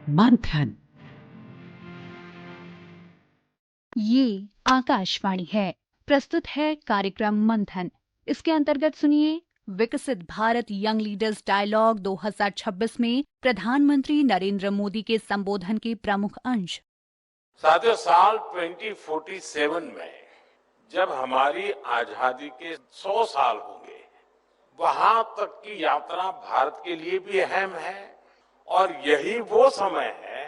मंथन। ये आकाशवाणी है। प्रस्तुत है कार्यक्रम मंथन। इसके अंतर्गत सुनिए विकसित भारत यंग लीडर्स डायलॉग 2026 में प्रधानमंत्री नरेंद्र मोदी के संबोधन के प्रमुख अंश। साथियों, साल 2047 में जब हमारी आजादी के 100 साल होंगे, वहां तक की यात्रा भारत के लिए भी अहम है और यही वो समय है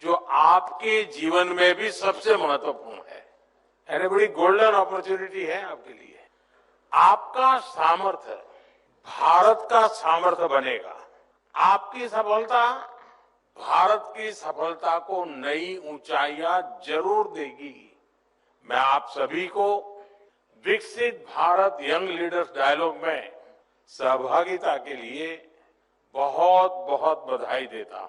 जो आपके जीवन में भी सबसे महत्वपूर्ण है। यानी बड़ी गोल्डन अपॉर्चुनिटी है आपके लिए। आपका सामर्थ्य भारत का सामर्थ्य बनेगा। आपकी सफलता भारत की सफलता को नई ऊंचाइयां जरूर देगी। मैं आप सभी को विकसित भारत यंग लीडर्स डायलॉग में सहभागिता के लिए बहुत बहुत बधाई देता हूं।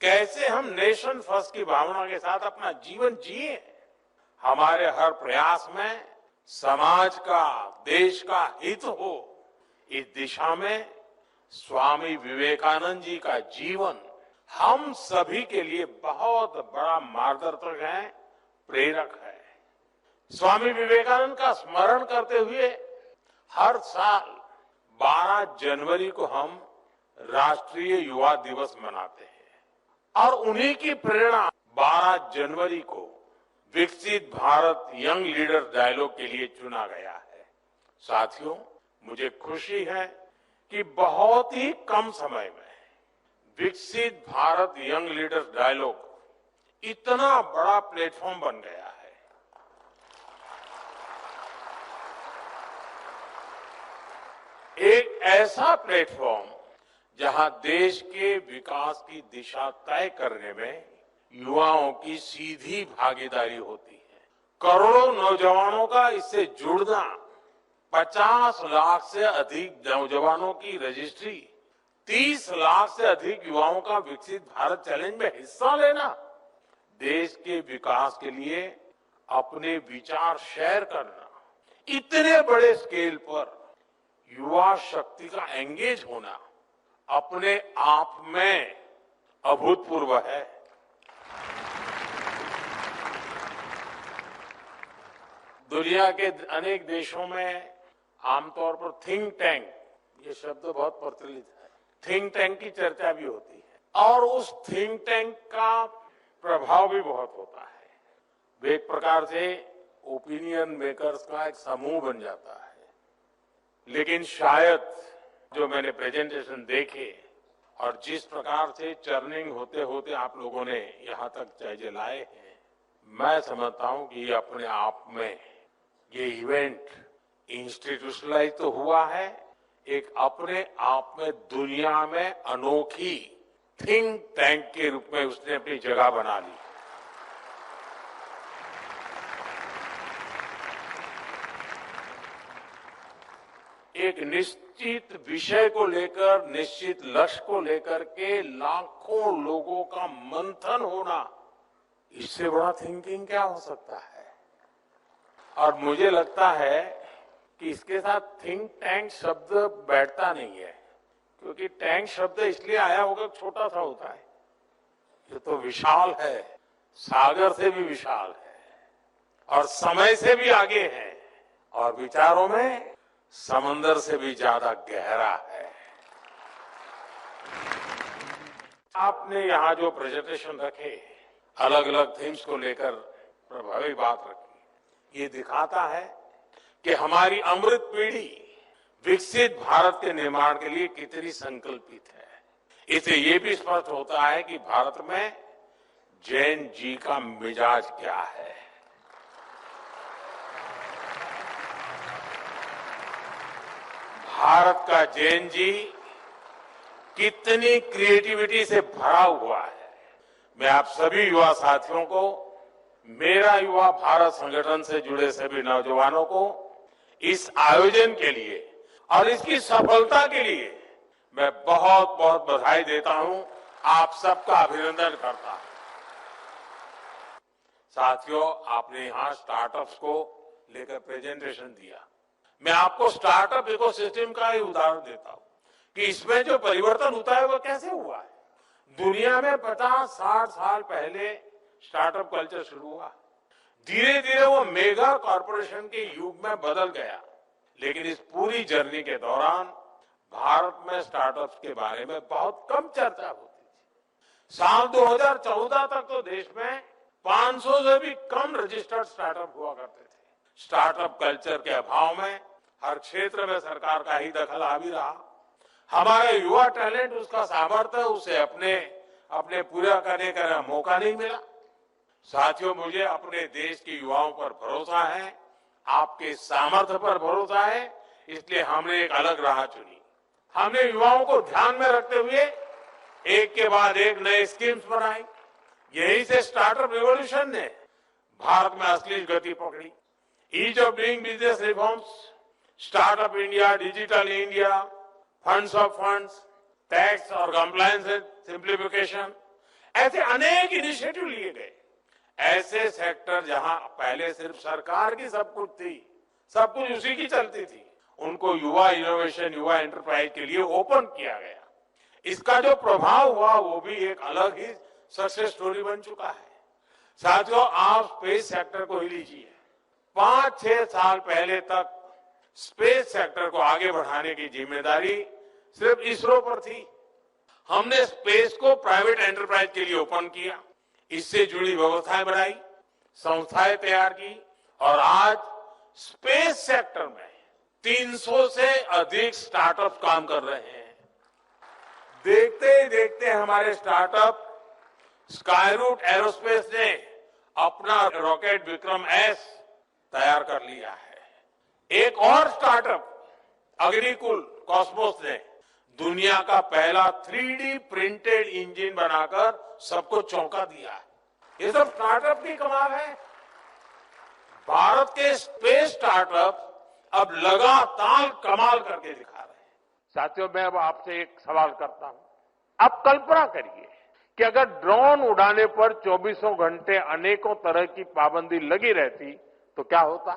कैसे हम नेशन फर्स्ट की भावना के साथ अपना जीवन जिए, हमारे हर प्रयास में समाज का, देश का हित हो, इस दिशा में स्वामी विवेकानंद जी का जीवन हम सभी के लिए बहुत बड़ा मार्गदर्शक है, प्रेरक है। स्वामी विवेकानंद का स्मरण करते हुए हर साल 12 जनवरी को हम राष्ट्रीय युवा दिवस मनाते हैं और उन्हीं की प्रेरणा 12 जनवरी को विकसित भारत यंग लीडर डायलॉग के लिए चुना गया है। साथियों, मुझे खुशी है कि बहुत ही कम समय में विकसित भारत यंग लीडर्स डायलॉग इतना बड़ा प्लेटफॉर्म बन गया है। एक ऐसा प्लेटफॉर्म जहां देश के विकास की दिशा तय करने में युवाओं की सीधी भागीदारी होती है। करोड़ों नौजवानों का इससे जुड़ना, 50 लाख से अधिक नौजवानों की रजिस्ट्री, 30 लाख से अधिक युवाओं का विकसित भारत चैलेंज में हिस्सा लेना, देश के विकास के लिए अपने विचार शेयर करना, इतने बड़े स्केल पर युवा शक्ति का एंगेज होना अपने आप में अभूतपूर्व है। दुनिया के अनेक देशों में आमतौर पर थिंक टैंक, ये शब्द बहुत प्रचलित है, थिंक टैंक की चर्चा भी होती है और उस थिंक टैंक का प्रभाव भी बहुत होता है। वे एक प्रकार से ओपिनियन मेकर्स का एक समूह बन जाता है। लेकिन शायद जो मैंने प्रेजेंटेशन देखे और जिस प्रकार से चर्निंग होते होते आप लोगों ने यहाँ तक चीजें लाए हैं, मैं समझता हूं कि ये अपने आप में ये इवेंट इंस्टीट्यूशनलाइज तो हुआ है, एक अपने आप में दुनिया में अनोखी थिंक टैंक के रूप में उसने अपनी जगह बना ली। एक निश्चित विषय को लेकर, निश्चित लक्ष्य को लेकर के लाखों लोगों का मंथन होना, इससे बड़ा थिंकिंग क्या हो सकता है। और मुझे लगता है कि इसके साथ थिंक टैंक शब्द बैठता नहीं है, क्योंकि टैंक शब्द इसलिए आया होगा छोटा सा होता है। ये तो विशाल है, सागर से भी विशाल है और समय से भी आगे है और विचारों में समंदर से भी ज्यादा गहरा है। आपने यहाँ जो प्रेजेंटेशन रखे, अलग अलग थीम्स को लेकर प्रभावी बात रखी, ये दिखाता है कि हमारी अमृत पीढ़ी विकसित भारत के निर्माण के लिए कितनी संकल्पित है। इससे ये भी स्पष्ट होता है कि भारत में जैन जी का मिजाज क्या है। भारत का जैन जी कितनी क्रिएटिविटी से भरा हुआ है। मैं आप सभी युवा साथियों को, मेरा युवा भारत संगठन से जुड़े सभी नौजवानों को इस आयोजन के लिए और इसकी सफलता के लिए मैं बहुत बहुत बधाई देता हूं, आप सबका अभिनंदन करता हूं। साथियों, आपने यहां स्टार्टअप्स को लेकर प्रेजेंटेशन दिया। मैं आपको स्टार्टअप इकोसिस्टम का ही उदाहरण देता हूं कि इसमें जो परिवर्तन होता है वो कैसे हुआ है। दुनिया में 50-60 साल पहले स्टार्टअप कल्चर शुरू हुआ, धीरे धीरे वो मेगा कॉरपोरेशन के युग में बदल गया। लेकिन इस पूरी जर्नी के दौरान भारत में स्टार्टअप्स के बारे में बहुत कम चर्चा होती थी। साल 2014 तक तो देश में 500 से भी कम रजिस्टर्ड स्टार्टअप हुआ करते थे। स्टार्टअप कल्चर के अभाव में हर क्षेत्र में सरकार का ही दखल आ भी रहा। हमारा युवा टैलेंट, उसका सामर्थ्य, उसे अपने पूरा करने का मौका नहीं मिला। साथियों, मुझे अपने देश के युवाओं पर भरोसा है, आपके सामर्थ्य पर भरोसा है, इसलिए हमने एक अलग राह चुनी। हमने युवाओं को ध्यान में रखते हुए एक के बाद एक नए स्कीम्स बनाई। यही से स्टार्टअप रिवॉल्यूशन ने भारत में असली गति पकड़ी। Ease of doing business reforms, startup India, digital India, funds of funds, tax और कंप्लायंस सिंप्लीफिकेशन, ऐसे अनेक इनिशिएटिव लिए गए। ऐसे सेक्टर जहां पहले सिर्फ सरकार की सब कुछ थी, सब कुछ उसी की चलती थी, उनको युवा इनोवेशन, युवा एंटरप्राइज के लिए ओपन किया गया। इसका जो प्रभाव हुआ वो भी एक अलग ही सक्सेस स्टोरी बन चुका है। साथियों, आप स्पेस सेक्टर को ही लीजिए। 5-6 साल पहले तक स्पेस सेक्टर को आगे बढ़ाने की जिम्मेदारी सिर्फ इसरो पर थी। हमने स्पेस को प्राइवेट एंटरप्राइज के लिए ओपन किया, इससे जुड़ी व्यवस्थाएं बनाई, संस्थाएं तैयार की और आज स्पेस सेक्टर में 300 से अधिक स्टार्टअप काम कर रहे हैं। देखते ही देखते हमारे स्टार्टअप स्काईरूट एरोस्पेस ने अपना रॉकेट विक्रम एस तैयार कर लिया है। एक और स्टार्टअप अग्निकुल कॉस्मोस ने दुनिया का पहला 3D प्रिंटेड इंजन बनाकर सबको चौंका दिया है। ये सब स्टार्टअप की कमाल है। भारत के स्पेस स्टार्टअप अब लगातार कमाल करके दिखा रहे हैं। साथियों, मैं अब आपसे एक सवाल करता हूं। आप कल्पना करिए कि अगर ड्रोन उड़ाने पर 24 घंटे अनेकों तरह की पाबंदी लगी रहती तो क्या होता।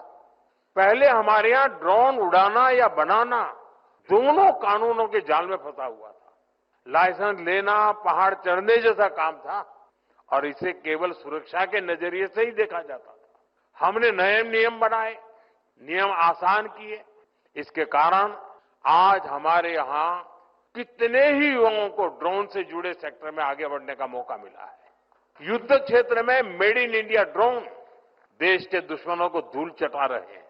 पहले हमारे यहां ड्रोन उड़ाना या बनाना दोनों कानूनों के जाल में फंसा हुआ था। लाइसेंस लेना पहाड़ चढ़ने जैसा काम था और इसे केवल सुरक्षा के नजरिए से ही देखा जाता था। हमने नए नियम बनाए, नियम आसान किए। इसके कारण आज हमारे यहां कितने ही युवाओं को ड्रोन से जुड़े सेक्टर में आगे बढ़ने का मौका मिला है। युद्ध क्षेत्र में मेड इन इंडिया ड्रोन देश के दुश्मनों को धूल चटा रहे हैं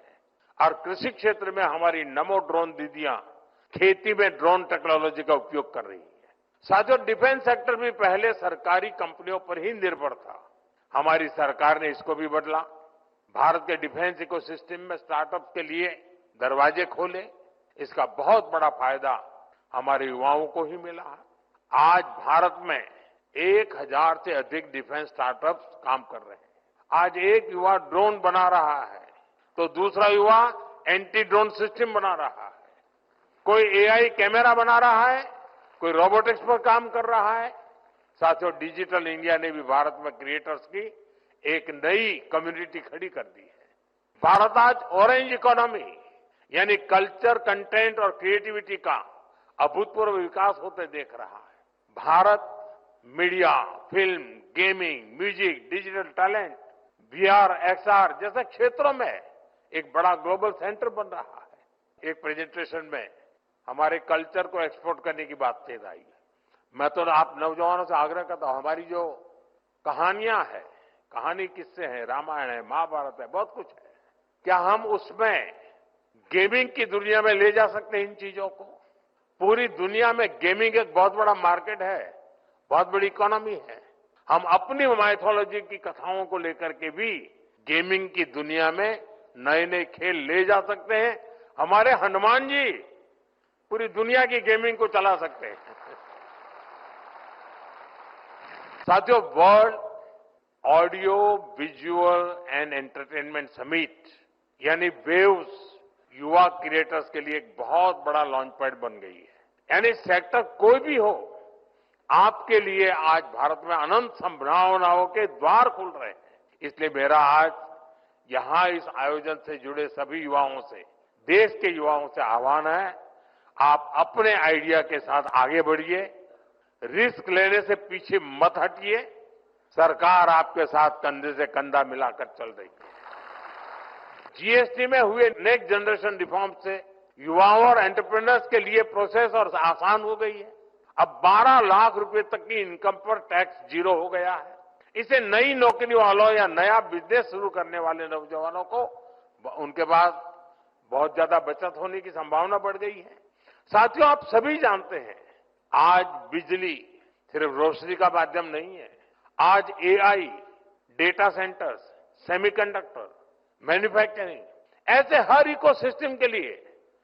और कृषि क्षेत्र में हमारी नमो ड्रोन दीदियां खेती में ड्रोन टेक्नोलॉजी का उपयोग कर रही है। साथियों, डिफेंस सेक्टर भी पहले सरकारी कंपनियों पर ही निर्भर था। हमारी सरकार ने इसको भी बदला। भारत के डिफेंस इकोसिस्टम में स्टार्टअप के लिए दरवाजे खोले। इसका बहुत बड़ा फायदा हमारे युवाओं को ही मिला है। आज भारत में 1000 से अधिक डिफेंस स्टार्टअप्स काम कर रहे हैं। आज एक युवा ड्रोन बना रहा है तो दूसरा युवा एंटी ड्रोन सिस्टम बना रहा है। कोई एआई कैमरा बना रहा है, कोई रोबोटिक्स पर काम कर रहा है। साथियों, डिजिटल इंडिया ने भी भारत में क्रिएटर्स की एक नई कम्युनिटी खड़ी कर दी है। भारत आज ऑरेंज इकोनॉमी यानी कल्चर, कंटेंट और क्रिएटिविटी का अभूतपूर्व विकास होते देख रहा है। भारत media, film, gaming, music, digital talent, VR, XR जैसे क्षेत्रों में एक बड़ा ग्लोबल सेंटर बन रहा है। एक प्रेजेंटेशन में हमारे कल्चर को एक्सपोर्ट करने की बात कही आई। मैं तो आप नौजवानों से आग्रह करता हूं, हमारी जो कहानियां हैं, कहानी किस्से हैं, रामायण है, महाभारत है, बहुत कुछ है, क्या हम उसमें गेमिंग की दुनिया में ले जा सकते हैं इन चीजों को। पूरी दुनिया में गेमिंग एक बहुत बड़ा मार्केट है, बहुत बड़ी इकोनॉमी है। हम अपनी माइथोलॉजी की कथाओं को लेकर के भी गेमिंग की दुनिया में नए नए खेल ले जा सकते हैं। हमारे हनुमान जी पूरी दुनिया की गेमिंग को चला सकते हैं। साथियों, world audio visual and entertainment summit यानी वेव्स युवा क्रिएटर्स के लिए एक बहुत बड़ा लॉन्च पैड बन गई है। यानी सेक्टर कोई भी हो, आपके लिए आज भारत में अनंत संभावनाओं के द्वार खुल रहे हैं। इसलिए मेरा आज यहां इस आयोजन से जुड़े सभी युवाओं से, देश के युवाओं से आह्वान है, आप अपने आइडिया के साथ आगे बढ़िए, रिस्क लेने से पीछे मत हटिए। सरकार आपके साथ कंधे से कंधा मिलाकर चल रही है। जीएसटी में हुए नेक्स्ट जनरेशन रिफॉर्म से युवाओं और एंटरप्रेन्योर्स के लिए प्रोसेस और आसान हो गई है। अब 12 लाख रुपए तक की इनकम पर टैक्स जीरो हो गया है। इसे नई नौकरी वालों या नया बिजनेस शुरू करने वाले नौजवानों को उनके पास बहुत ज्यादा बचत होने की संभावना बढ़ गई है। साथियों, आप सभी जानते हैं आज बिजली सिर्फ रोशनी का माध्यम नहीं है। आज AI, data centres, semiconductor, manufacturing, ऐसे हर इकोसिस्टम के लिए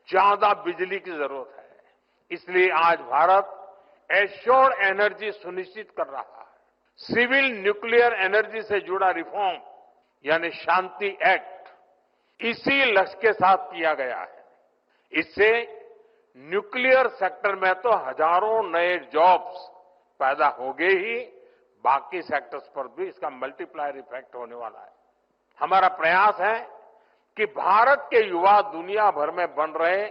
ज्यादा बिजली की जरूरत है। इसलिए आज भारत एश्योर्ड एनर्जी सुनिश्चित कर रहा है। सिविल न्यूक्लियर एनर्जी से जुड़ा रिफॉर्म यानी शांति एक्ट इसी लक्ष्य के साथ किया गया है। इससे न्यूक्लियर सेक्टर में तो हजारों नए जॉब्स पैदा होंगे ही, बाकी सेक्टर्स पर भी इसका मल्टीप्लायर इफेक्ट होने वाला है। हमारा प्रयास है कि भारत के युवा दुनिया भर में बन रहे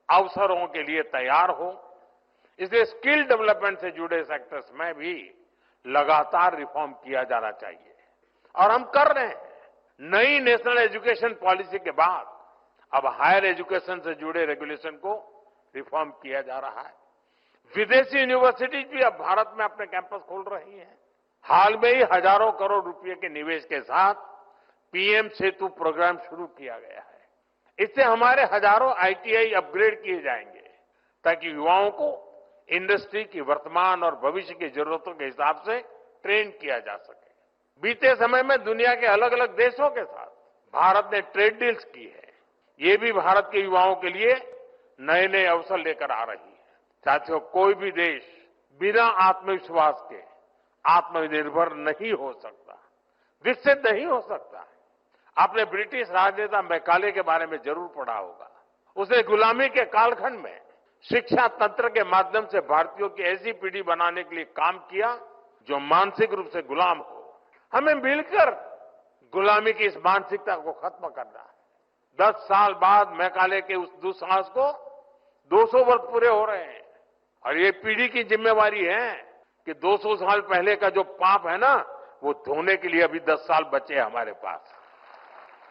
अवसरों के लिए तैयार हो। इसलिए स्किल डेवलपमेंट से जुड़े सेक्टर्स में भी लगातार रिफॉर्म किया जाना चाहिए और हम कर रहे हैं। नई नेशनल एजुकेशन पॉलिसी के बाद अब हायर एजुकेशन से जुड़े रेगुलेशन को रिफॉर्म किया जा रहा है। विदेशी यूनिवर्सिटीज भी अब भारत में अपने कैंपस खोल रही हैं। हाल में ही हजारों करोड़ रुपए के निवेश के साथ पीएम सेतु प्रोग्राम शुरू किया गया है। इससे हमारे हजारों आईटीआई अपग्रेड किए जाएंगे ताकि युवाओं को इंडस्ट्री की वर्तमान और भविष्य की जरूरतों के हिसाब से ट्रेन किया जा सके। बीते समय में दुनिया के अलग अलग देशों के साथ भारत ने ट्रेड डील्स की है। ये भी भारत के युवाओं के लिए नए नए अवसर लेकर आ रही है। साथियों, कोई भी देश बिना आत्मविश्वास के आत्मनिर्भर नहीं हो सकता, विकसित नहीं हो सकता। आपने ब्रिटिश राजनेता मैकाले के बारे में जरूर पढ़ा होगा। उसने गुलामी के कालखंड में शिक्षा तंत्र के माध्यम से भारतीयों की ऐसी पीढ़ी बनाने के लिए काम किया जो मानसिक रूप से गुलाम हो। हमें मिलकर गुलामी की इस मानसिकता को खत्म करना है। 10 साल बाद मैकाले के उस दुस्साहस को 200 वर्ष पूरे हो रहे हैं और ये पीढ़ी की जिम्मेवारी है कि 200 साल पहले का जो पाप है ना, वो धोने के लिए अभी 10 साल बचे हैं हमारे पास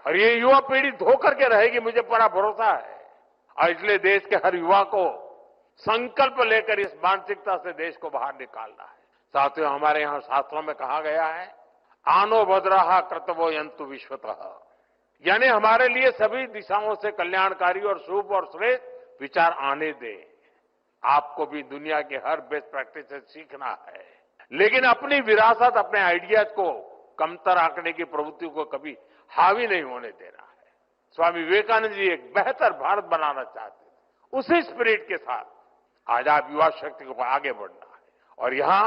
और ये युवा पीढ़ी धो करके रहेगी, मुझे पूरा भरोसा है। और इसलिए देश के हर युवा को संकल्प लेकर इस मानसिकता से देश को बाहर निकालना है। साथियों, हमारे यहाँ शास्त्रों में कहा गया है, आनो भद्राः कर्तव्यो यन्तु विश्वतः, यानी हमारे लिए सभी दिशाओं से कल्याणकारी और शुभ और श्रेष्ठ विचार आने दे। आपको भी दुनिया के हर बेस्ट प्रैक्टिस से सीखना है, लेकिन अपनी विरासत, अपने आइडियाज को कमतर आंकने की प्रवृत्ति को कभी हावी नहीं होने देना है। स्वामी विवेकानंद जी एक बेहतर भारत बनाना चाहते थे। उसी स्पिरिट के साथ आज आप युवा शक्ति को आगे बढ़ना है और यहाँ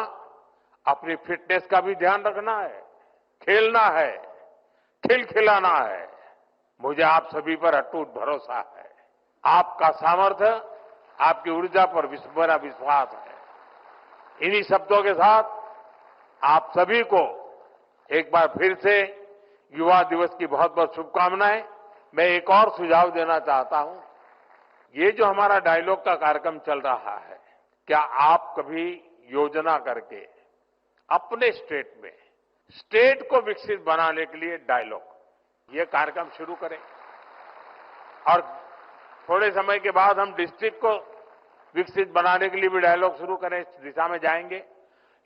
अपनी फिटनेस का भी ध्यान रखना है, खेलना है, खिलखिलाना है। मुझे आप सभी पर अटूट भरोसा है। आपका सामर्थ्य, आपकी ऊर्जा पर मेरा विश्वास है। इन्हीं शब्दों के साथ आप सभी को एक बार फिर से युवा दिवस की बहुत बहुत शुभकामनाएं। मैं एक और सुझाव देना चाहता हूं। ये जो हमारा डायलॉग का कार्यक्रम चल रहा है, क्या आप कभी योजना करके अपने स्टेट में स्टेट को विकसित बनाने के लिए डायलॉग ये कार्यक्रम शुरू करें और थोड़े समय के बाद हम डिस्ट्रिक्ट को विकसित बनाने के लिए भी डायलॉग शुरू करें, इस दिशा में जाएंगे।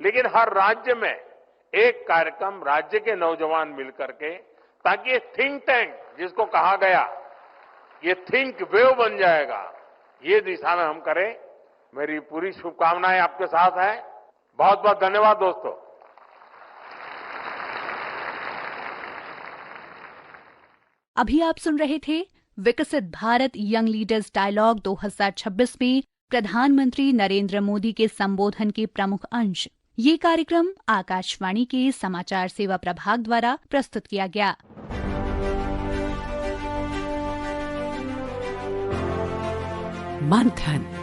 लेकिन हर राज्य में एक कार्यक्रम राज्य के नौजवान मिलकर के, ताकि ये थिंक टैंक जिसको कहा गया ये थिंक वेव बन जाएगा, ये दिशा में हम करें। मेरी पूरी शुभकामनाएं आपके साथ है। बहुत बहुत धन्यवाद दोस्तों। अभी आप सुन रहे थे विकसित भारत यंग लीडर्स डायलॉग 2026 में प्रधानमंत्री नरेंद्र मोदी के संबोधन के प्रमुख अंश। ये कार्यक्रम आकाशवाणी के समाचार सेवा प्रभाग द्वारा प्रस्तुत किया गया। मंथन